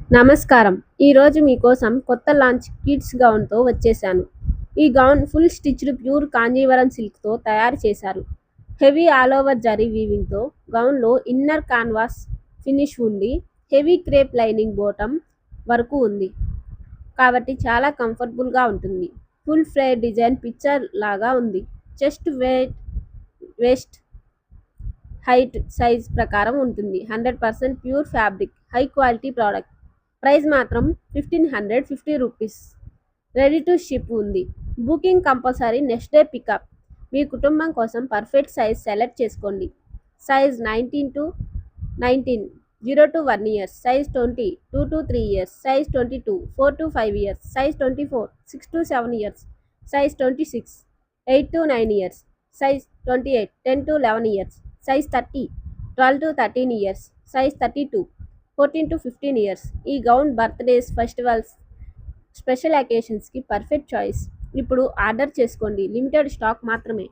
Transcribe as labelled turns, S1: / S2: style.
S1: నమస్కారం. ఈరోజు మీకోసం కొత్త లాంచ్ కిడ్స్ గౌన్‌తో వచ్చేసాను. ఈ gown full stitched pure Kanjeevaram సిల్క్‌తో తయారు చేశారు. హెవీ ఆల్ ఓవర్ జరీ వీవింగ్‌తో గౌన్‌లో ఇన్నర్ కాన్వాస్ ఫినిష్ ఉండి, హెవీ క్రేప్ లైనింగ్ బాటమ్ వరకు ఉంది. కాబట్టి చాలా కంఫర్టబుల్‌గా ఉంటుంది. ఫుల్ ఫ్లేర్ డిజైన్ పిక్చర్ లాగా ఉంది. చెస్ట్ వేస్ట్ హైట్ సైజ్ ప్రకారం ఉంటుంది. 100% pure fabric, high quality product. Price మాత్రం 1550 రూపీస్. రెడీ టు షిప్ ఉంది. Booking compulsory next day pickup. మీ కుటుంబం కోసం పర్ఫెక్ట్ సైజ్ సెలెక్ట్ చేసుకోండి. Size 19 0 to 1 years, size 20 2 to 3 years, size 22 4 to 5 years, size 24 6 to 7 years, size 26 8 to 9 years, size 28 10 to 11 years, size 30 12 to 13 years, size 32 14 to 15 years. ఈ gown birthdays, festivals, special అకేషన్స్కి perfect choice. ఇప్పుడు order చేసుకోండి. Limited stock మాత్రమే.